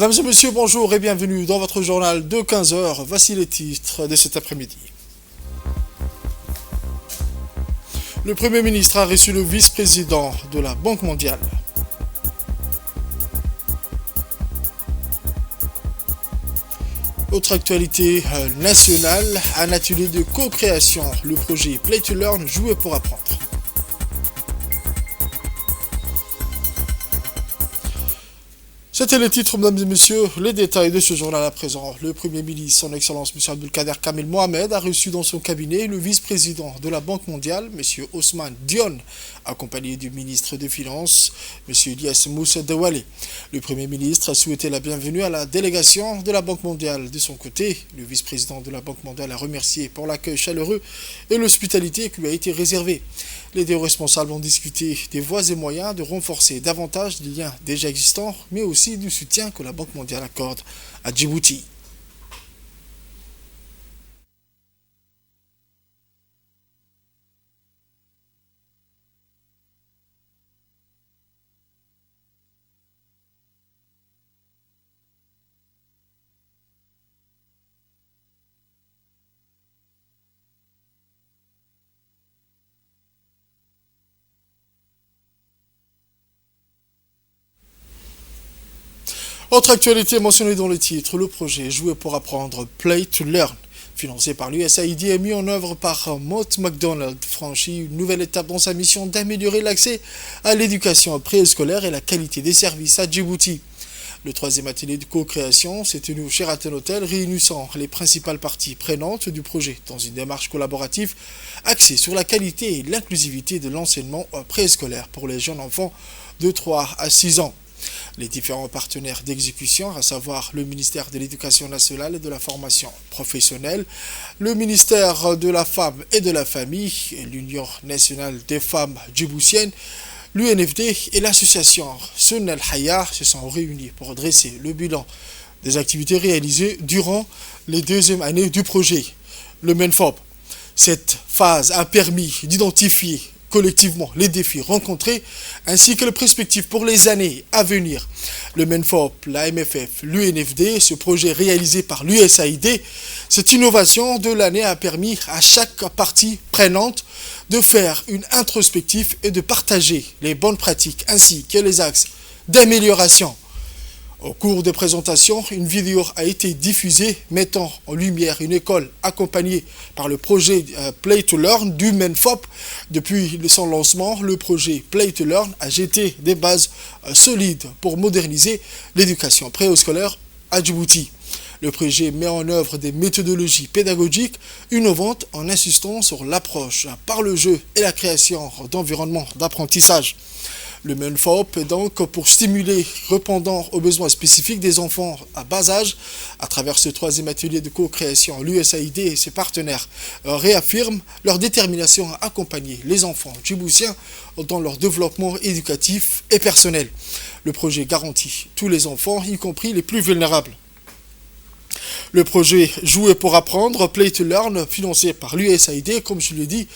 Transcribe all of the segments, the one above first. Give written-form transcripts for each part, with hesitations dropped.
Mesdames et messieurs, bonjour et bienvenue dans votre journal de 15 heures. Voici les titres de cet après-midi. Le Premier ministre a reçu le vice-président de la Banque mondiale. Autre actualité nationale, un atelier de co-création, le projet Play to Learn, jouer pour apprendre. C'était les titres, mesdames et messieurs, les détails de ce journal à présent. Le Premier ministre, son Excellence M. Abdelkader Kamel Mohamed, a reçu dans son cabinet le vice-président de la Banque mondiale, M. Ousmane Dione, accompagné du ministre des Finances, M. Ilyas Moussa Dawale. Le Premier ministre a souhaité la bienvenue à la délégation de la Banque mondiale. De son côté, le vice-président de la Banque mondiale a remercié pour l'accueil chaleureux et l'hospitalité qui lui a été réservée. Les deux responsables ont discuté des voies et moyens de renforcer davantage les liens déjà existants, mais aussi du soutien que la Banque mondiale accorde à Djibouti. Autre actualité mentionnée dans le titre, le projet Jouer pour apprendre Play to Learn, financé par l'USAID et mis en œuvre par Mott MacDonald, franchit une nouvelle étape dans sa mission d'améliorer l'accès à l'éducation préscolaire et la qualité des services à Djibouti. Le troisième atelier de co-création s'est tenu au Sheraton Hotel, réunissant les principales parties prenantes du projet dans une démarche collaborative axée sur la qualité et l'inclusivité de l'enseignement préscolaire pour les jeunes enfants de 3 à 6 ans. Les différents partenaires d'exécution, à savoir le ministère de l'Éducation nationale et de la formation professionnelle, le ministère de la Femme et de la Famille, l'Union nationale des femmes djiboutiennes, l'UNFD et l'association Sunna al-Haya se sont réunis pour dresser le bilan des activités réalisées durant les deuxièmes années du projet, le MENFOP. Cette phase a permis d'identifier collectivement les défis rencontrés ainsi que les perspectives pour les années à venir. Le MENFOP, la MFF, l'UNFD, ce projet réalisé par l'USAID, cette innovation de l'année a permis à chaque partie prenante de faire une introspective et de partager les bonnes pratiques ainsi que les axes d'amélioration. Au cours des présentations, une vidéo a été diffusée mettant en lumière une école accompagnée par le projet Play to Learn du MENFOP. Depuis son lancement, le projet Play to Learn a jeté des bases solides pour moderniser l'éducation préscolaire à Djibouti. Le projet met en œuvre des méthodologies pédagogiques innovantes en insistant sur l'approche par le jeu et la création d'environnements d'apprentissage. Le MENFOP est donc pour stimuler, répondant aux besoins spécifiques des enfants à bas âge. À travers ce troisième atelier de co-création, l'USAID et ses partenaires réaffirment leur détermination à accompagner les enfants djiboutiens dans leur développement éducatif et personnel. Le projet garantit tous les enfants, y compris les plus vulnérables. Le projet Jouer pour apprendre, Play to Learn, financé par l'USAID, comme je l'ai dit,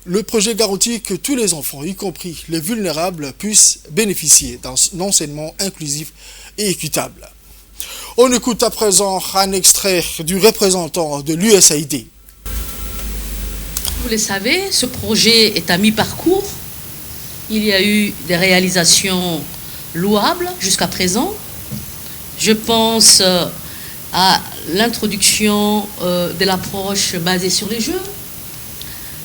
le projet garantit que tous les enfants, y compris les vulnérables, puissent bénéficier d'un enseignement inclusif et équitable. On écoute à présent un extrait du représentant de l'USAID. Vous le savez, ce projet est à mi-parcours. Il y a eu des réalisations louables jusqu'à présent. Je pense à l'introduction de l'approche basée sur les jeux.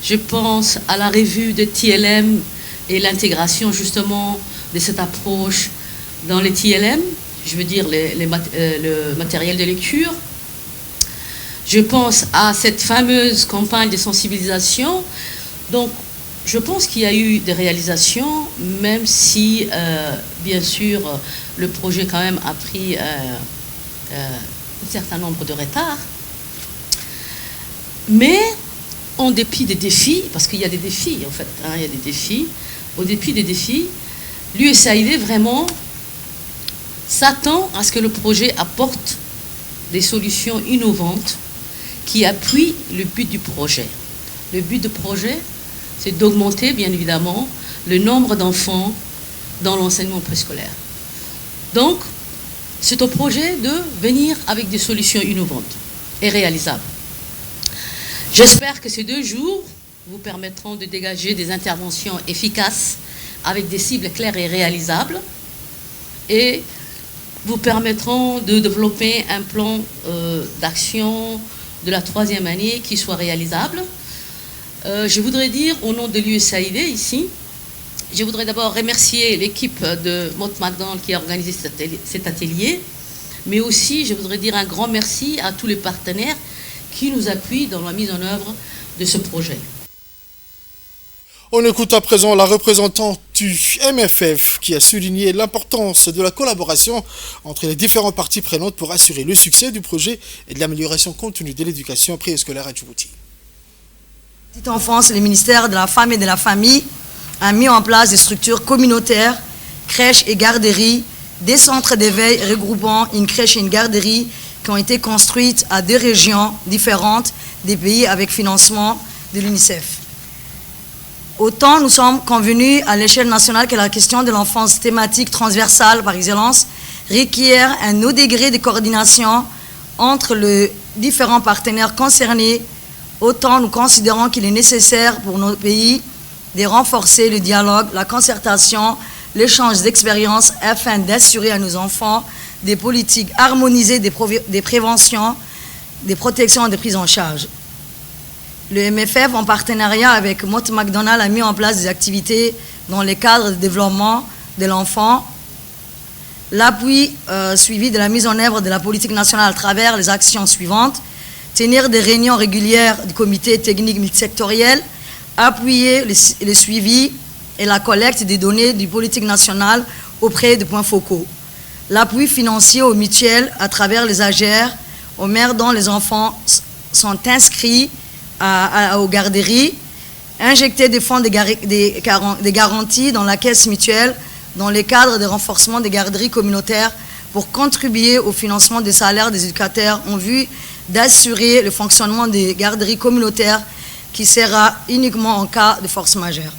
Je pense à la revue de TLM et l'intégration justement de cette approche dans les TLM, je veux dire le matériel de lecture. Je pense à cette fameuse campagne de sensibilisation. Donc, je pense qu'il y a eu des réalisations, même si, bien sûr, le projet quand même a pris un certain nombre de retards. Mais, en dépit des défis, parce qu'il y a des défis, en fait, il y a des défis, au dépit des défis, l'USAID vraiment s'attend à ce que le projet apporte des solutions innovantes qui appuient le but du projet. Le but du projet, c'est d'augmenter, bien évidemment, le nombre d'enfants dans l'enseignement préscolaire. Donc, c'est au projet de venir avec des solutions innovantes et réalisables. J'espère que ces 2 jours vous permettront de dégager des interventions efficaces avec des cibles claires et réalisables et vous permettront de développer un plan d'action de la 3e année qui soit réalisable. Je voudrais dire au nom de l'USAID ici, je voudrais d'abord remercier l'équipe de Mott MacDonald qui a organisé cet atelier, mais aussi je voudrais dire un grand merci à tous les partenaires qui nous appuient dans la mise en œuvre de ce projet. On écoute à présent la représentante du MFF qui a souligné l'importance de la collaboration entre les différentes parties prenantes pour assurer le succès du projet et de l'amélioration continue de l'éducation préscolaire à Djibouti. Petite enfance, le ministère de la Femme et de la Famille a mis en place des structures communautaires, crèches et garderies, des centres d'éveil regroupant une crèche et une garderie qui ont été construites à 2 régions différentes des pays avec financement de l'UNICEF. Autant nous sommes convenus à l'échelle nationale que la question de l'enfance thématique transversale par excellence requiert un haut degré de coordination entre les différents partenaires concernés. Autant nous considérons qu'il est nécessaire pour nos pays de renforcer le dialogue, la concertation, l'échange d'expériences afin d'assurer à nos enfants des politiques harmonisées des préventions, des protections et des prises en charge. Le MFF, en partenariat avec Mott MacDonald, a mis en place des activités dans le cadre de développement de l'enfant, l'appui suivi de la mise en œuvre de la politique nationale à travers les actions suivantes, tenir des réunions régulières du comité technique multisectoriel, appuyer le suivi et la collecte des données du politique nationale auprès des points focaux. L'appui financier aux mutuelles à travers les AGR, aux mères dont les enfants sont inscrits aux garderies, injecter des fonds des garanties dans la caisse mutuelle dans le cadre de renforcement des garderies communautaires pour contribuer au financement des salaires des éducateurs en vue d'assurer le fonctionnement des garderies communautaires qui sera uniquement en cas de force majeure.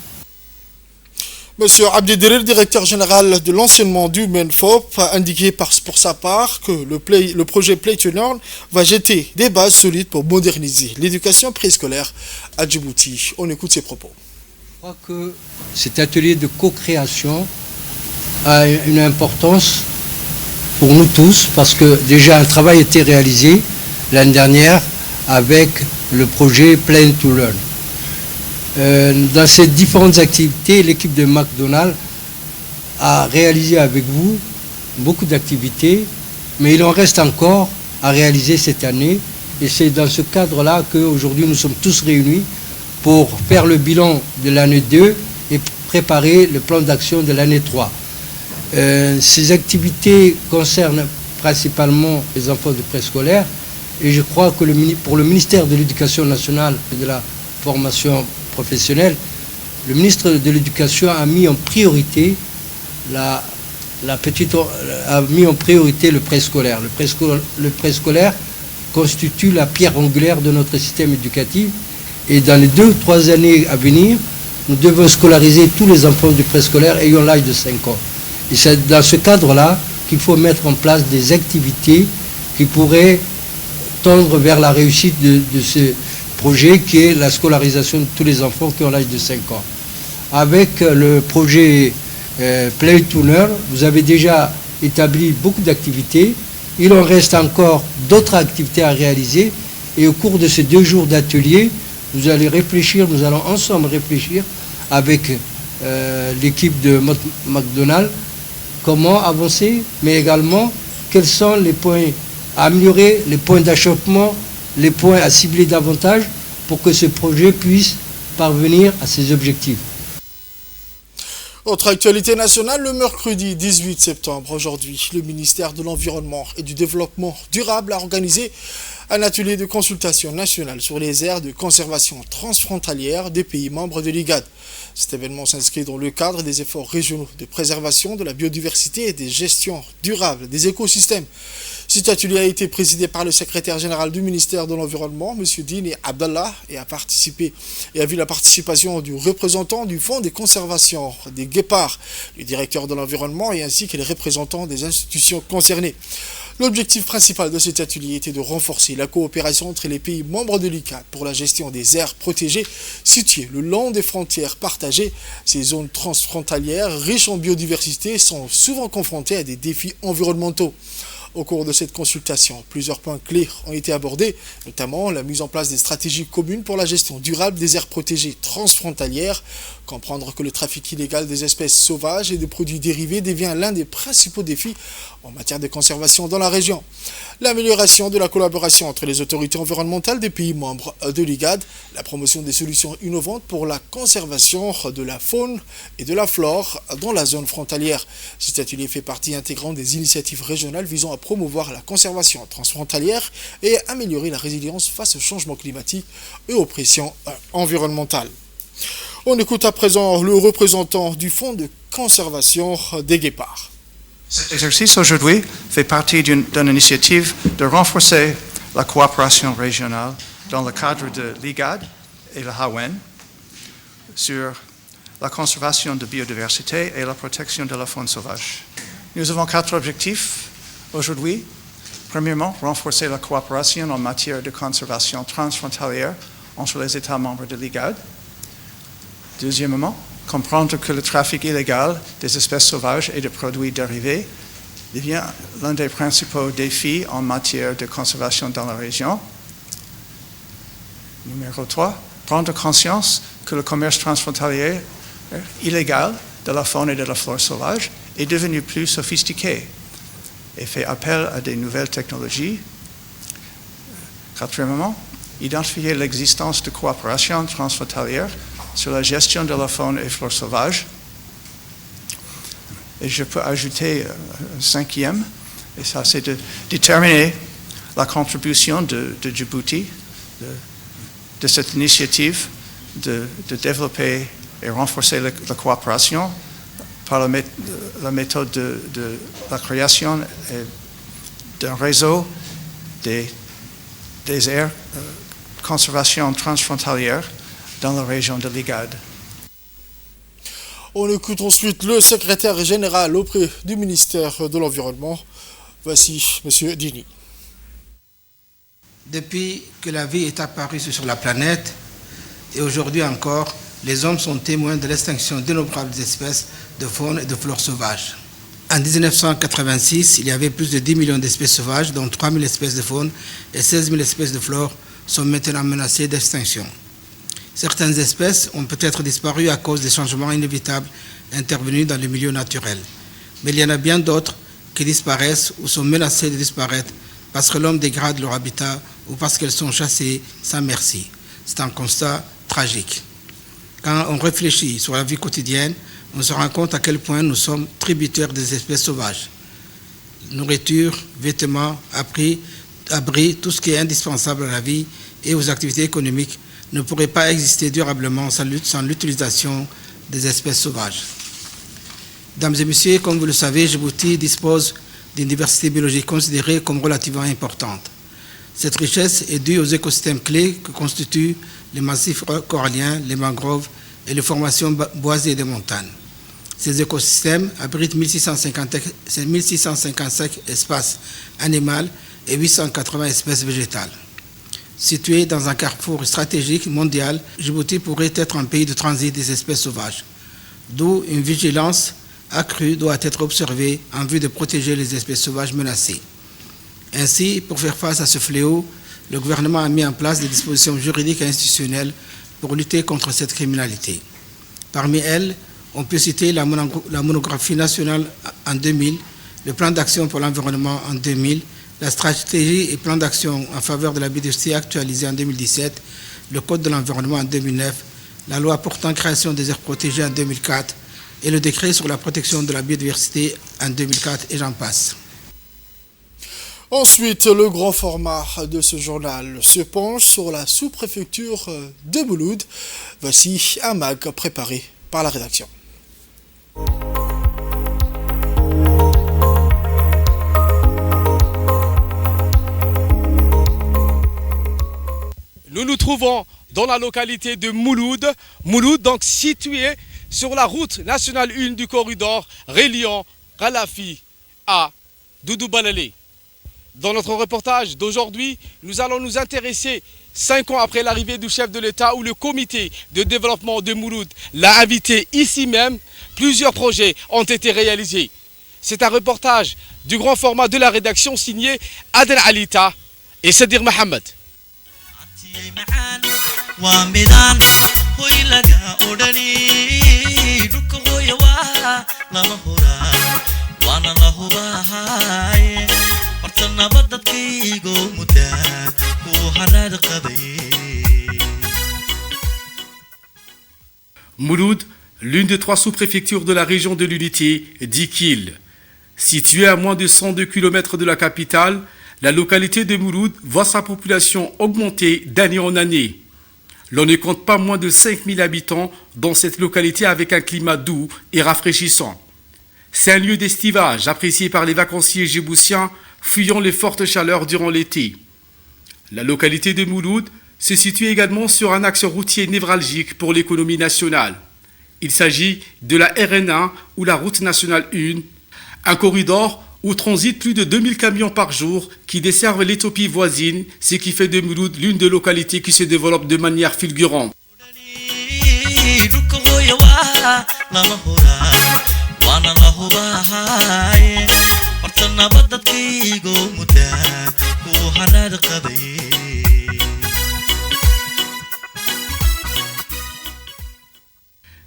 Monsieur Abdiderir, directeur général de l'enseignement du MENFOP, a indiqué pour sa part que le projet Play to Learn va jeter des bases solides pour moderniser l'éducation préscolaire à Djibouti. On écoute ses propos. Je crois que cet atelier de co-création a une importance pour nous tous parce que déjà un travail a été réalisé l'année dernière avec le projet Play to Learn. Dans ces différentes activités, l'équipe de MacDonald a réalisé avec vous beaucoup d'activités, mais il en reste encore à réaliser cette année. Et c'est dans ce cadre-là qu'aujourd'hui nous sommes tous réunis pour faire le bilan de l'année 2 et préparer le plan d'action de l'année 3. Ces activités concernent principalement les enfants de préscolaire et je crois que pour le ministère de l'Éducation nationale et de la formation professionnelle, le ministre de l'Éducation a mis en priorité le préscolaire. Le préscolaire constitue la pierre angulaire de notre système éducatif et dans les 2 ou 3 années à venir, nous devons scolariser tous les enfants du préscolaire ayant l'âge de 5 ans. Et c'est dans ce cadre-là qu'il faut mettre en place des activités qui pourraient tendre vers la réussite de ce projet qui est la scolarisation de tous les enfants qui ont l'âge de 5 ans. Avec le projet Play to Learn, vous avez déjà établi beaucoup d'activités. Il en reste encore d'autres activités à réaliser et au cours de ces 2 jours d'atelier, nous allons ensemble réfléchir avec l'équipe de Mott MacDonald comment avancer, mais également quels sont les points à améliorer, les points d'achoppement, les points à cibler davantage pour que ce projet puisse parvenir à ses objectifs. Autre actualité nationale, le mercredi 18 septembre, aujourd'hui, le ministère de l'Environnement et du Développement durable a organisé Un atelier de consultation nationale sur les aires de conservation transfrontalière des pays membres de l'IGAD. Cet événement s'inscrit dans le cadre des efforts régionaux de préservation de la biodiversité et des gestions durables des écosystèmes. Cet atelier a été présidé par le secrétaire général du ministère de l'Environnement, M. Dini Abdallah, et a vu la participation du représentant du Fonds de conservation des guépards, le directeur de l'environnement et ainsi que les représentants des institutions concernées. L'objectif principal de cet atelier était de renforcer la coopération entre les pays membres de l'IGAD pour la gestion des aires protégées situées le long des frontières partagées. Ces zones transfrontalières riches en biodiversité sont souvent confrontées à des défis environnementaux. Au cours de cette consultation, plusieurs points clés ont été abordés, notamment la mise en place des stratégies communes pour la gestion durable des aires protégées transfrontalières, comprendre que le trafic illégal des espèces sauvages et des produits dérivés devient l'un des principaux défis en matière de conservation dans la région. L'amélioration de la collaboration entre les autorités environnementales des pays membres de l'IGAD, la promotion des solutions innovantes pour la conservation de la faune et de la flore dans la zone frontalière. Cet atelier fait partie intégrante des initiatives régionales visant à promouvoir la conservation transfrontalière et à améliorer la résilience face au changement climatique et aux pressions environnementales. On écoute à présent le représentant du Fonds de conservation des guépards. Cet exercice aujourd'hui fait partie d'une initiative de renforcer la coopération régionale dans le cadre de l'IGAD et le HAWEN sur la conservation de biodiversité et la protection de la faune sauvage. Nous avons 4 objectifs aujourd'hui. Premièrement, renforcer la coopération en matière de conservation transfrontalière entre les États membres de l'IGAD. Deuxièmement, comprendre que le trafic illégal des espèces sauvages et de produits dérivés devient l'un des principaux défis en matière de conservation dans la région. Numéro 3, prendre conscience que le commerce transfrontalier illégal de la faune et de la flore sauvage est devenu plus sophistiqué et fait appel à des nouvelles technologies. Quatrièmement, identifier l'existence de coopération transfrontalière sur la gestion de la faune et flore sauvage. Et je peux ajouter un 5e, et ça c'est de déterminer la contribution de Djibouti, de cette initiative de développer et renforcer la coopération par la méthode de la création d'un réseau des aires de conservation transfrontalière dans la région de l'IGAD. On écoute ensuite le secrétaire général auprès du ministère de l'Environnement. Voici M. Dini. Depuis que la vie est apparue sur la planète, et aujourd'hui encore, les hommes sont témoins de l'extinction d'innombrables espèces de faune et de flore sauvages. En 1986, il y avait plus de 10 millions d'espèces sauvages, dont 3 000 espèces de faune et 16 000 espèces de flore sont maintenant menacées d'extinction. Certaines espèces ont peut-être disparu à cause des changements inévitables intervenus dans le milieu naturel. Mais il y en a bien d'autres qui disparaissent ou sont menacées de disparaître parce que l'homme dégrade leur habitat ou parce qu'elles sont chassées sans merci. C'est un constat tragique. Quand on réfléchit sur la vie quotidienne, on se rend compte à quel point nous sommes tributaires des espèces sauvages. Nourriture, vêtements, abris, tout ce qui est indispensable à la vie et aux activités économiques ne pourrait pas exister durablement sans l'utilisation des espèces sauvages. Mesdames et messieurs, comme vous le savez, Djibouti dispose d'une diversité biologique considérée comme relativement importante. Cette richesse est due aux écosystèmes clés que constituent les massifs coralliens, les mangroves et les formations boisées des montagnes. Ces écosystèmes abritent 1655 espèces animales et 880 espèces végétales. Situé dans un carrefour stratégique mondial, Djibouti pourrait être un pays de transit des espèces sauvages, d'où une vigilance accrue doit être observée en vue de protéger les espèces sauvages menacées. Ainsi, pour faire face à ce fléau, le gouvernement a mis en place des dispositions juridiques et institutionnelles pour lutter contre cette criminalité. Parmi elles, on peut citer la monographie nationale en 2000, le plan d'action pour l'environnement en 2000, la stratégie et plan d'action en faveur de la biodiversité actualisée en 2017, le code de l'environnement en 2009, la loi portant création des aires protégées en 2004 et le décret sur la protection de la biodiversité en 2004 et j'en passe. Ensuite, le grand format de ce journal se penche sur la sous-préfecture de Mouloud. Voici un mag préparé par la rédaction. Nous nous trouvons dans la localité de Mouloud. Mouloud, donc situé sur la route nationale 1 du corridor reliant Khalafi à Doudou Balale. Dans notre reportage d'aujourd'hui, nous allons nous intéresser 5 ans après l'arrivée du chef de l'État où le comité de développement de Mouloud l'a invité ici même. Plusieurs projets ont été réalisés. C'est un reportage du grand format de la rédaction signé Aden Alita et Sadir Mohamed. Mouloud, l'une des 3 sous-préfectures de la région de l'Unité, dit qu'il. Située à moins de 102 km de la capitale, la localité de Mouloud voit sa population augmenter d'année en année. L'on ne compte pas moins de 5000 habitants dans cette localité avec un climat doux et rafraîchissant. C'est un lieu d'estivage apprécié par les vacanciers djiboutiens fuyant les fortes chaleurs durant l'été. La localité de Mouloud se situe également sur un axe routier névralgique pour l'économie nationale. Il s'agit de la RN1 ou la route nationale 1, un corridor où transitent plus de 2000 camions par jour qui desservent l'Éthiopie voisine, ce qui fait de Mouloud l'une des localités qui se développe de manière fulgurante.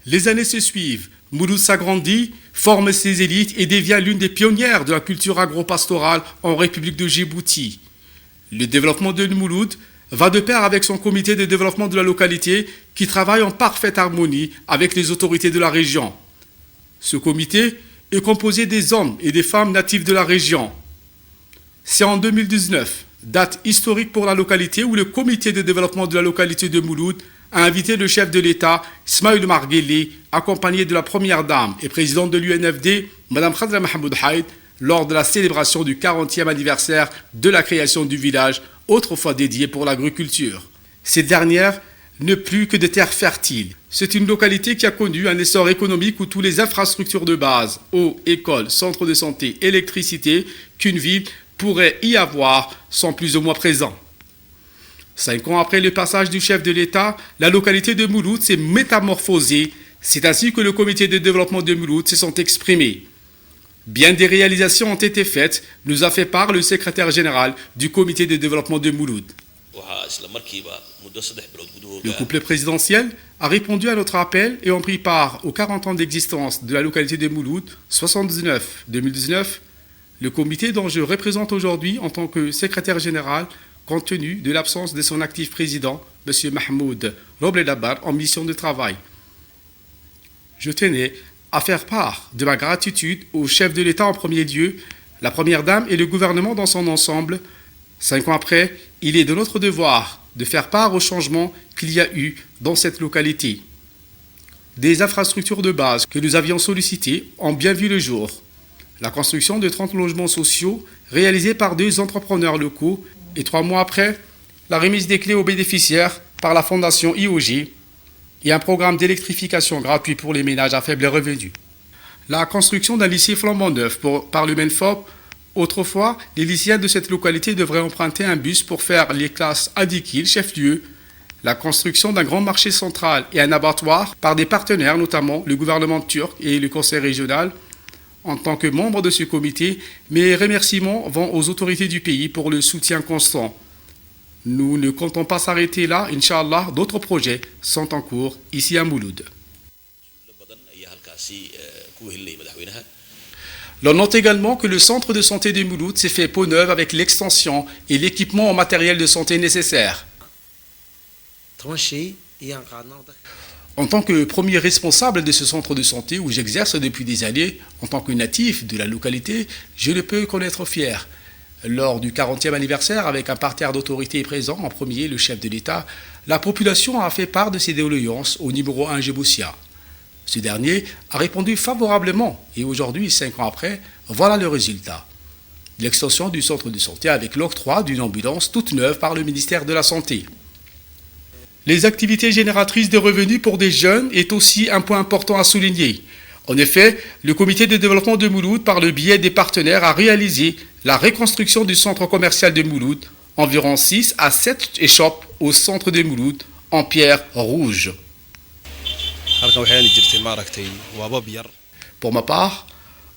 Les années se suivent, Mouloud s'agrandit, forme ses élites et devient l'une des pionnières de la culture agro-pastorale en République de Djibouti. Le développement de Mouloud va de pair avec son comité de développement de la localité qui travaille en parfaite harmonie avec les autorités de la région. Ce comité est composé des hommes et des femmes natifs de la région. C'est en 2019, date historique pour la localité, où le comité de développement de la localité de Mouloud a invité le chef de l'État, Ismaïl Omar Guelleh, accompagné de la première dame et présidente de l'UNFD, Mme Khadra Mahmoud Haïd, lors de la célébration du 40e anniversaire de la création du village, autrefois dédié pour l'agriculture. Cette dernière n'est plus que des terres fertiles. C'est une localité qui a connu un essor économique où toutes les infrastructures de base, eau, école, centre de santé, électricité, qu'une ville pourrait y avoir sont plus ou moins présents. 5 ans après le passage du chef de l'État, la localité de Mouloud s'est métamorphosée. C'est ainsi que le comité de développement de Mouloud se sont exprimés. Bien des réalisations ont été faites, nous a fait part le secrétaire général du comité de développement de Mouloud. Le couplet présidentiel a répondu à notre appel et ont pris part aux 40 ans d'existence de la localité de Mouloud, 79-2019. Le comité dont je représente aujourd'hui en tant que secrétaire général, compte tenu de l'absence de son actif président, M. Mahmoud Roble-Dabar, en mission de travail. Je tenais à faire part de ma gratitude au chef de l'État en premier lieu, la première dame et le gouvernement dans son ensemble. 5 ans après, il est de notre devoir de faire part aux changements qu'il y a eu dans cette localité. Des infrastructures de base que nous avions sollicitées ont bien vu le jour. La construction de 30 logements sociaux réalisés par 2 entrepreneurs locaux et 3 mois après, la remise des clés aux bénéficiaires par la fondation IOG et un programme d'électrification gratuit pour les ménages à faible revenu. La construction d'un lycée flambant neuf par le MENFOP. Autrefois, les lycéens de cette localité devraient emprunter un bus pour faire les classes à Dikil, chef-lieu. La construction d'un grand marché central et un abattoir par des partenaires, notamment le gouvernement turc et le conseil régional. En tant que membre de ce comité, mes remerciements vont aux autorités du pays pour le soutien constant. Nous ne comptons pas s'arrêter là, Inch'Allah, d'autres projets sont en cours ici à Mouloud. L'on note également que le centre de santé de Mouloud s'est fait peau neuve avec l'extension et l'équipement en matériel de santé nécessaire. En tant que premier responsable de ce centre de santé où j'exerce depuis des années, en tant que natif de la localité, je ne peux qu'en être fier. Lors du 40e anniversaire, avec un parterre d'autorités présent, en premier le chef de l'État, la population a fait part de ses doléances au numéro 1 djiboutien. Ce dernier a répondu favorablement et aujourd'hui, 5 ans après, voilà le résultat. L'extension du centre de santé avec l'octroi d'une ambulance toute neuve par le ministère de la Santé. Les activités génératrices de revenus pour des jeunes est aussi un point important à souligner. En effet, le comité de développement de Mouloud, par le biais des partenaires, a réalisé la reconstruction du centre commercial de Mouloud, environ 6 à 7 échoppes au centre de Mouloud en pierre rouge. Pour ma part,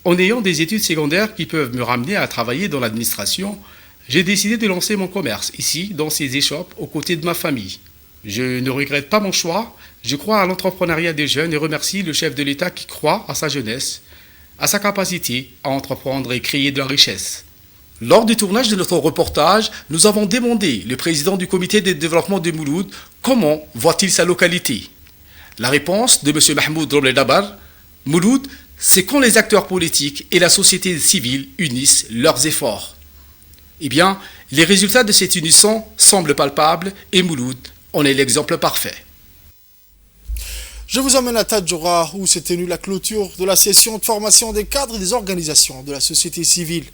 en ayant des études secondaires qui peuvent me ramener à travailler dans l'administration, j'ai décidé de lancer mon commerce ici, dans ces échoppes, aux côtés de ma famille. Je ne regrette pas mon choix, je crois à l'entrepreneuriat des jeunes et remercie le chef de l'État qui croit à sa jeunesse, à sa capacité à entreprendre et créer de la richesse. Lors du tournage de notre reportage, nous avons demandé le président du comité de développement de Mouloud comment voit-il sa localité. La réponse de M. Mahmoud Roble-Dabar, Mouloud, c'est quand les acteurs politiques et la société civile unissent leurs efforts. Eh bien, les résultats de cette unisson semblent palpables et Mouloud en est l'exemple parfait. Je vous emmène à Tadjoura où s'est tenue la clôture de la session de formation des cadres et des organisations de la société civile.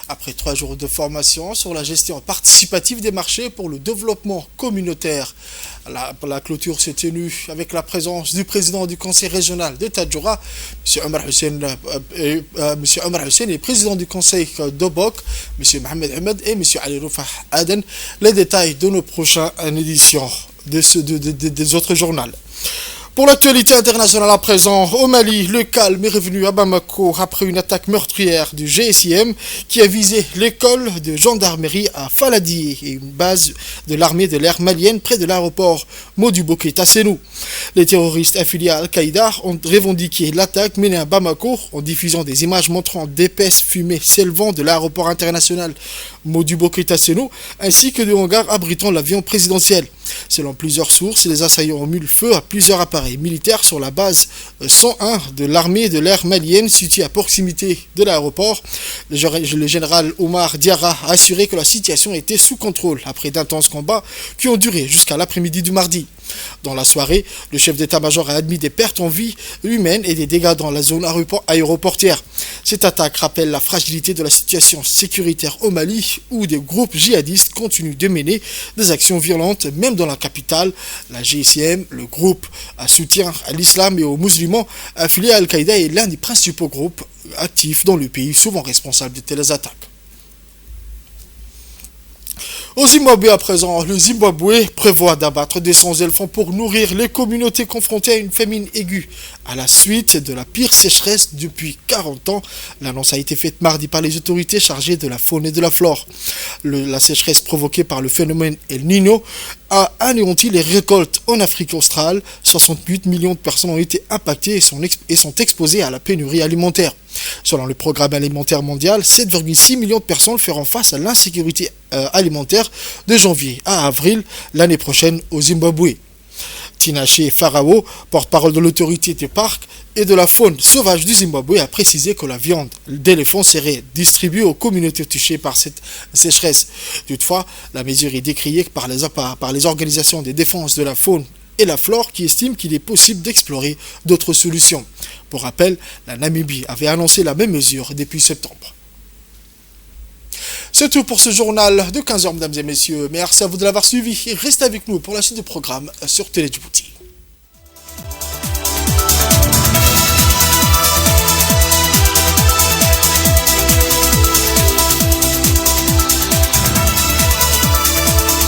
Après 3 jours de formation sur la gestion participative des marchés pour le développement communautaire. La clôture s'est tenue avec la présence du président du conseil régional de Tadjoura, M. Omar Hussein, et président du conseil d'Obok, M. Mohamed Ahmed et M. Ali Rufah Aden. Les détails de nos prochaines éditions des autres journaux. Pour l'actualité internationale à présent, au Mali, le calme est revenu à Bamako après une attaque meurtrière du GSIM qui a visé l'école de gendarmerie à Faladi et une base de l'armée de l'air malienne près de l'aéroport Modibo Keita-Senou. Les terroristes affiliés à Al-Qaïda ont revendiqué l'attaque menée à Bamako en diffusant des images montrant d'épaisses fumées s'élevant de l'aéroport international Modibo Keita-Senou ainsi que de hangars abritant l'avion présidentiel. Selon plusieurs sources, les assaillants ont mis le feu à plusieurs appareils militaires sur la base 101 de l'armée de l'air malienne située à proximité de l'aéroport. Le général Omar Diarra a assuré que la situation était sous contrôle après d'intenses combats qui ont duré jusqu'à l'après-midi du mardi. Dans la soirée, le chef d'état-major a admis des pertes en vie humaine et des dégâts dans la zone aéroportière. Cette attaque rappelle la fragilité de la situation sécuritaire au Mali où des groupes djihadistes continuent de mener des actions violentes même dans la capitale. La GSIM, le groupe à soutien à l'islam et aux musulmans affiliés à Al-Qaïda, est l'un des principaux groupes actifs dans le pays, souvent responsable de telles attaques. Au Zimbabwe à présent, le Zimbabwe prévoit d'abattre des 100 éléphants pour nourrir les communautés confrontées à une famine aiguë à la suite de la pire sécheresse depuis 40 ans. L'annonce a été faite mardi par les autorités chargées de la faune et de la flore. La sécheresse provoquée par le phénomène El Niño a anéanti les récoltes en Afrique australe. 68 millions de personnes ont été impactées et sont exposées à la pénurie alimentaire. Selon le programme alimentaire mondial, 7,6 millions de personnes feront face à l'insécurité alimentaire de janvier à avril l'année prochaine au Zimbabwe. Tinashe Farao, porte-parole de l'autorité des parcs et de la faune sauvage du Zimbabwe, a précisé que la viande d'éléphant serait distribuée aux communautés touchées par cette sécheresse. Toutefois, la mesure est décriée par les organisations de défense de la faune et la flore qui estiment qu'il est possible d'explorer d'autres solutions. Pour rappel, la Namibie avait annoncé la même mesure depuis septembre. C'est tout pour ce journal de 15h, mesdames et messieurs. Merci à vous de l'avoir suivi et restez avec nous pour la suite du programme sur Télé Djibouti.